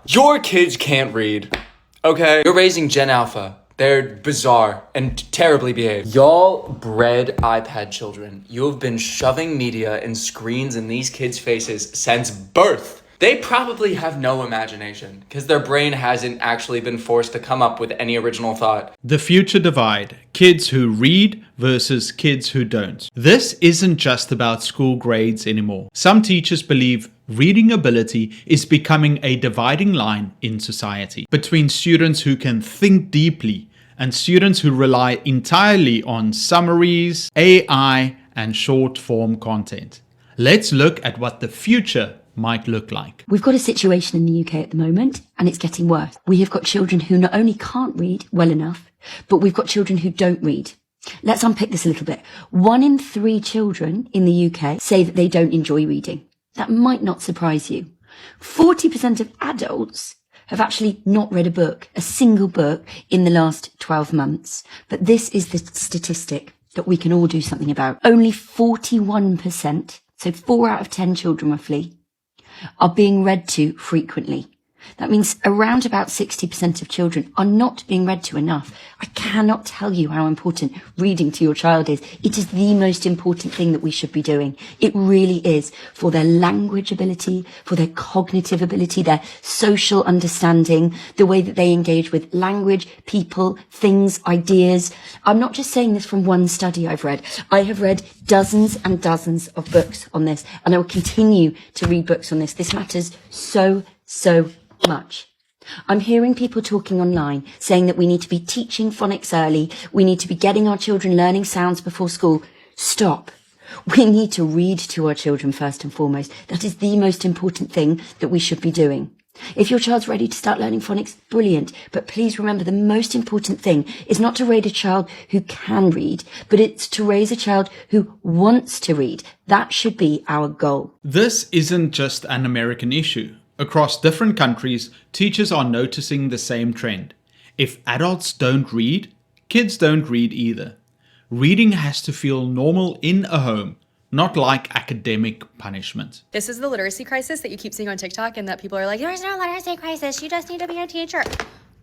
Your kids can't read, okay? You're raising Gen Alpha. They're bizarre and terribly behaved. Y'all bred iPad children. You have been shoving media and screens in these kids' faces since birth. They probably have no imagination because their brain hasn't actually been forced to come up with any original thought. The future divide. Kids who read versus kids who don't. This isn't just about school grades anymore. Some teachers believe reading ability is becoming a dividing line in society between students who can think deeply and students who rely entirely on summaries, AI, and short form content. Let's look at what the future might look like. We've got a situation in the UK at the moment, and it's getting worse. We have got children who not only can't read well enough, but we've got children who don't read. Let's unpick this a little bit. 1 in 3 children in the UK say that they don't enjoy reading. That might not surprise you. 40% of adults have actually not read a book, a single book, in the last 12 months. But this is the statistic that we can all do something about. Only 41%, so 4 out of 10 children roughly, are being read to frequently. That means around about 60% of children are not being read to enough. I cannot tell you how important reading to your child is. It is the most important thing that we should be doing. It really is, for their language ability, for their cognitive ability, their social understanding, the way that they engage with language, people, things, ideas. I'm not just saying this from one study I've read. I have read dozens and dozens of books on this, and I will continue to read books on this. This matters so much. I'm hearing people talking online saying that we need to be teaching phonics early. We need to be getting our children learning sounds before school. Stop. We need to read to our children first and foremost. That is the most important thing that we should be doing. If your child's ready to start learning phonics, brilliant. But please remember, the most important thing is not to raise a child who can read, but it's to raise a child who wants to read. That should be our goal. This isn't just an American issue. Across different countries, teachers are noticing the same trend. If adults don't read, kids don't read either. Reading has to feel normal in a home, not like academic punishment. This is the literacy crisis that you keep seeing on TikTok, and that people are like, there's no literacy crisis, you just need to be a teacher.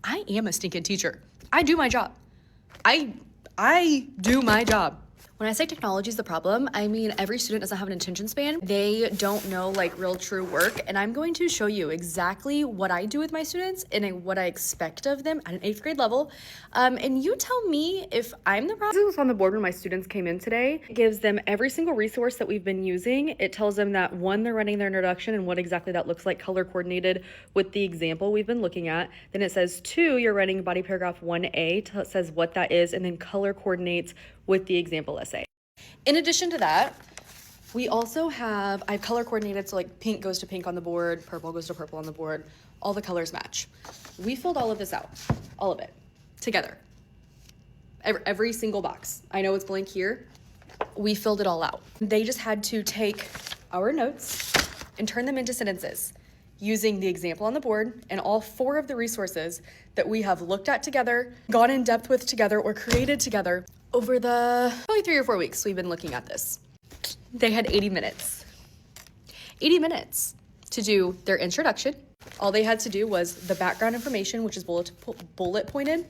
I am a stinking teacher. I do my job. I do my job. When I say technology is the problem, I mean every student doesn't have an attention span. They don't know like real true work, and I'm going to show you exactly what I do with my students and what I expect of them at an 8th grade level. And you tell me if I'm the problem. This was on the board when my students came in today. It gives them every single resource that we've been using. It tells them that 1, they're running their introduction and what exactly that looks like, color coordinated with the example we've been looking at. Then it says 2, you're running body paragraph 1A, it says what that is, and then color coordinates with the example essay. In addition to that, we also have, I've color coordinated, so like pink goes to pink on the board, purple goes to purple on the board, all the colors match. We filled all of this out, all of it, together. Every single box. I know it's blank here. We filled it all out. They just had to take our notes and turn them into sentences using the example on the board and all 4 of the resources that we have looked at together, gone in depth with together, or created together. Over the probably 3 or 4 weeks we've been looking at this. They had 80 minutes. 80 minutes to do their introduction. All they had to do was the background information, which is bullet pointed.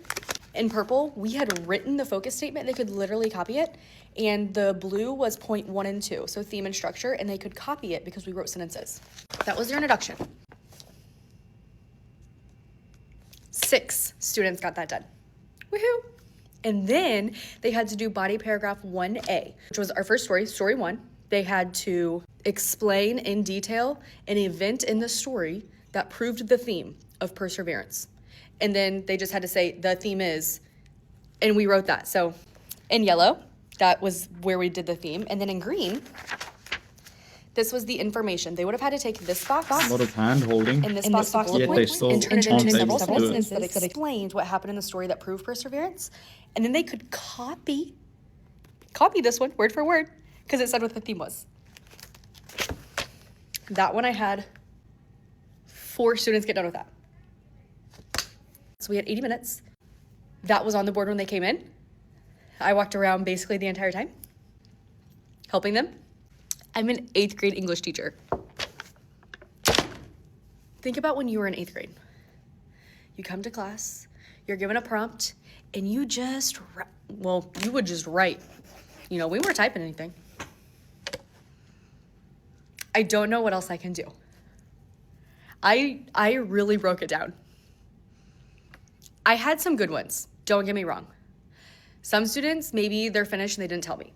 In purple, we had written the focus statement. They could literally copy it. And the blue was point 1 and 2, so theme and structure, and they could copy it because we wrote sentences. That was their introduction. 6 students got that done. Woohoo! And then they had to do body paragraph 1A, which was our first story, story 1. They had to explain in detail an event in the story that proved the theme of perseverance. And then they just had to say, the theme is, and we wrote that. So in yellow, that was where we did the theme. And then in green, this was the information. They would have had to take this box. A lot of hand holding. And this box of bullet Yet they points still and turn it aren't into able several to do it. sentences that explained what happened in the story that proved perseverance. And then they could copy this one word for word because it said what the theme was. That one I had 4 students get done with that. So we had 80 minutes. That was on the board when they came in. I walked around basically the entire time, helping them. I'm an 8th grade English teacher. Think about when you were in 8th grade. You come to class, you're given a prompt, and you would just write. We weren't typing anything. I don't know what else I can do. I really broke it down. I had some good ones, don't get me wrong. Some students, maybe they're finished and they didn't tell me.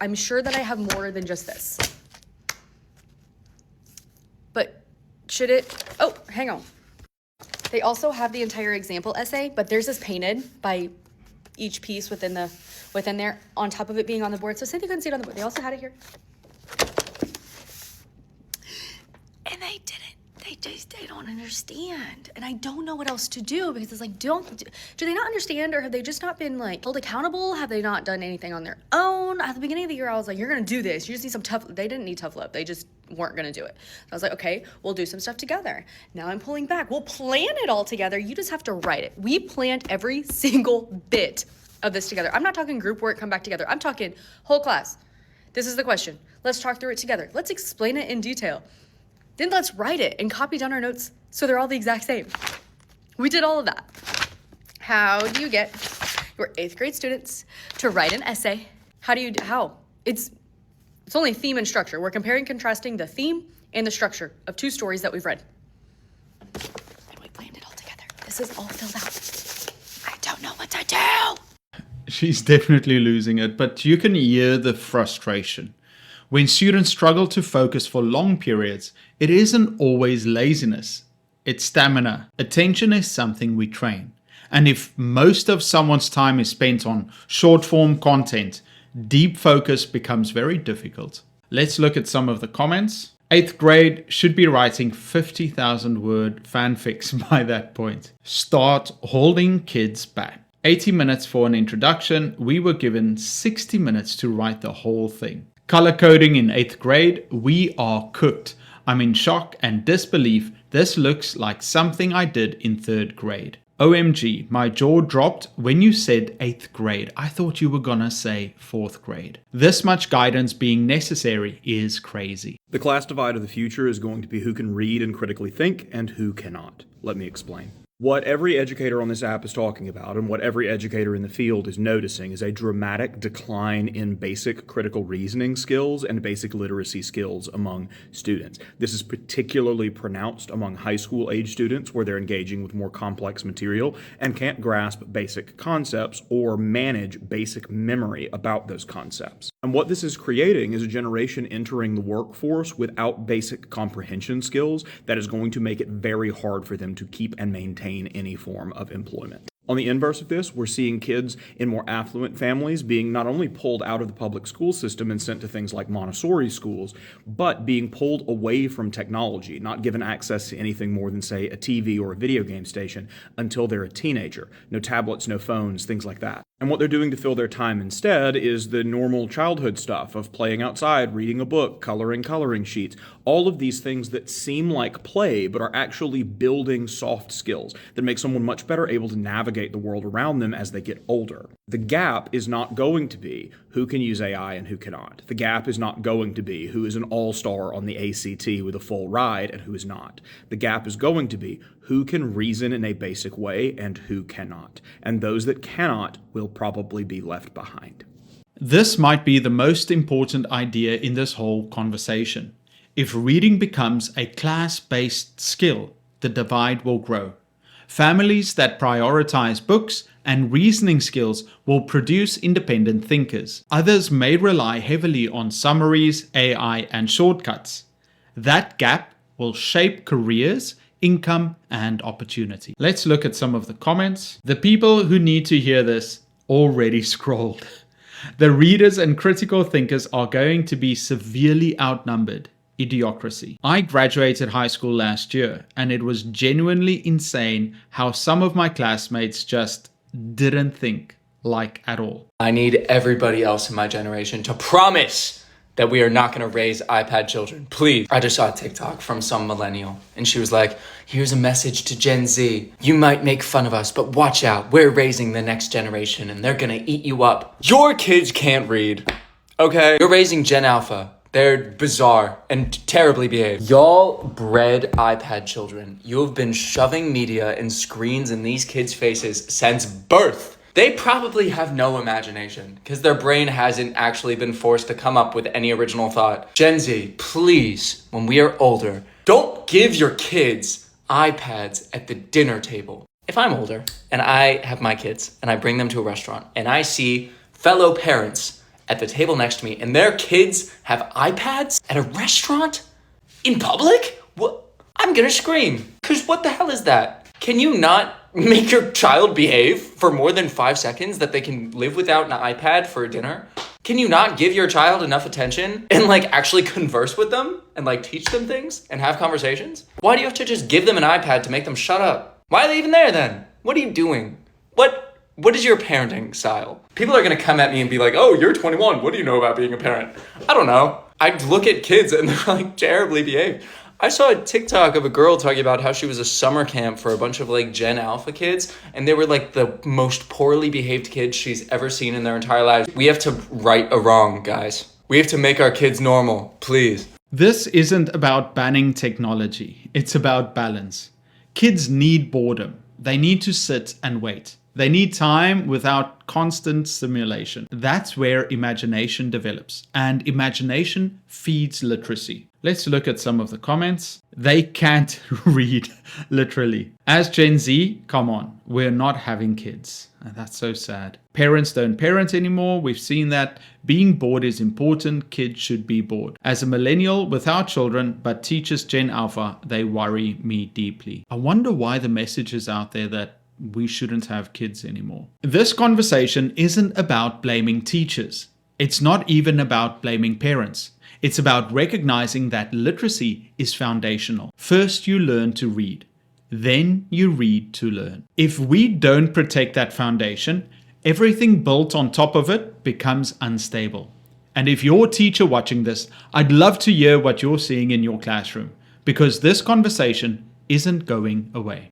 I'm sure that I have more than just this. But hang on. They also have the entire example essay, but theirs is painted by each piece within there, on top of it being on the board. So say they couldn't see it on the board. They also had it here. And they didn't. They don't understand. And I don't know what else to do, because it's like, do they not understand, or have they just not been held accountable? Have they not done anything on their own? At the beginning of the year, I was like, you're going to do this. You just need some they didn't need tough love. They just weren't going to do it. So I was like, okay, we'll do some stuff together. Now I'm pulling back. We'll plan it all together. You just have to write it. We planned every single bit of this together. I'm not talking group work, come back together. I'm talking whole class. This is the question. Let's talk through it together. Let's explain it in detail. Then let's write it and copy down our notes so they're all the exact same. We did all of that. How do you get your 8th grade students to write an essay? How? It's only theme and structure. We're comparing and contrasting the theme and the structure of 2 stories that we've read. And we planned it all together. This is all filled out. I don't know what to do. She's definitely losing it, but you can hear the frustration. When students struggle to focus for long periods, it isn't always laziness, it's stamina. Attention is something we train. And if most of someone's time is spent on short form content, deep focus becomes very difficult. Let's look at some of the comments. 8th grade should be writing 50,000 word fanfics by that point. Start holding kids back. 80 minutes for an introduction, we were given 60 minutes to write the whole thing. Color coding in 8th grade, we are cooked. I'm in shock and disbelief. This looks like something I did in 3rd grade. OMG, my jaw dropped when you said 8th grade. I thought you were gonna say 4th grade. This much guidance being necessary is crazy. The class divide of the future is going to be who can read and critically think and who cannot. Let me explain. What every educator on this app is talking about, and what every educator in the field is noticing, is a dramatic decline in basic critical reasoning skills and basic literacy skills among students. This is particularly pronounced among high school age students, where they're engaging with more complex material and can't grasp basic concepts or manage basic memory about those concepts. And what this is creating is a generation entering the workforce without basic comprehension skills that is going to make it very hard for them to keep and maintain any form of employment. On the inverse of this, we're seeing kids in more affluent families being not only pulled out of the public school system and sent to things like Montessori schools, but being pulled away from technology, not given access to anything more than, say, a TV or a video game station until they're a teenager. No tablets, no phones, things like that. And what they're doing to fill their time instead is the normal childhood stuff of playing outside, reading a book, coloring sheets, all of these things that seem like play but are actually building soft skills that make someone much better able to navigate the world around them as they get older. The gap is not going to be who can use AI and who cannot. The gap is not going to be who is an all-star on the ACT with a full ride and who is not. The gap is going to be who can reason in a basic way and who cannot. And those that cannot will probably be left behind. This might be the most important idea in this whole conversation. If reading becomes a class-based skill, the divide will grow. Families that prioritize books and reasoning skills will produce independent thinkers. Others may rely heavily on summaries, AI, and shortcuts. That gap will shape careers, income, and opportunity. Let's look at some of the comments. The people who need to hear this already scrolled. The readers and critical thinkers are going to be severely outnumbered. Idiocracy. I graduated high school last year, and it was genuinely insane how some of my classmates just didn't think at all. I need everybody else in my generation to promise that we are not going to raise iPad children. Please. I just saw a TikTok from some millennial, and she was like, here's a message to Gen Z. You might make fun of us, but watch out. We're raising the next generation, and they're going to eat you up. Your kids can't read, okay? You're raising Gen Alpha. They're bizarre and terribly behaved. Y'all bred iPad children. You have been shoving media and screens in these kids' faces since birth. They probably have no imagination because their brain hasn't actually been forced to come up with any original thought. Gen Z, please, when we are older, don't give your kids iPads at the dinner table. If I'm older and I have my kids and I bring them to a restaurant and I see fellow parents at the table next to me and their kids have iPads at a restaurant in public, what? I'm gonna scream. Cause what the hell is that? Can you not make your child behave for more than 5 seconds that they can live without an iPad for dinner? Can you not give your child enough attention and like actually converse with them and like teach them things and have conversations? Why do you have to just give them an iPad to make them shut up? Why are they even there then? What are you doing? What is your parenting style? People are gonna come at me and be like, oh, you're 21. What do you know about being a parent? I don't know. I look at kids and they're like terribly behaved. I saw a TikTok of a girl talking about how she was a summer camp for a bunch of like Gen Alpha kids, and they were like the most poorly behaved kids she's ever seen in their entire lives. We have to right a wrong, guys. We have to make our kids normal, please. This isn't about banning technology. It's about balance. Kids need boredom. They need to sit and wait. They need time without constant stimulation. That's where imagination develops, and imagination feeds literacy. Let's look at some of the comments. They can't read, literally. As Gen Z, come on, we're not having kids. And that's so sad. Parents don't parent anymore. We've seen that. Being bored is important. Kids should be bored. As a millennial without children, but teaches Gen Alpha, they worry me deeply. I wonder why the message is out there that we shouldn't have kids anymore. This conversation isn't about blaming teachers. It's not even about blaming parents. It's about recognizing that literacy is foundational. First, you learn to read. Then you read to learn. If we don't protect that foundation, everything built on top of it becomes unstable. And if you're a teacher watching this, I'd love to hear what you're seeing in your classroom, because this conversation isn't going away.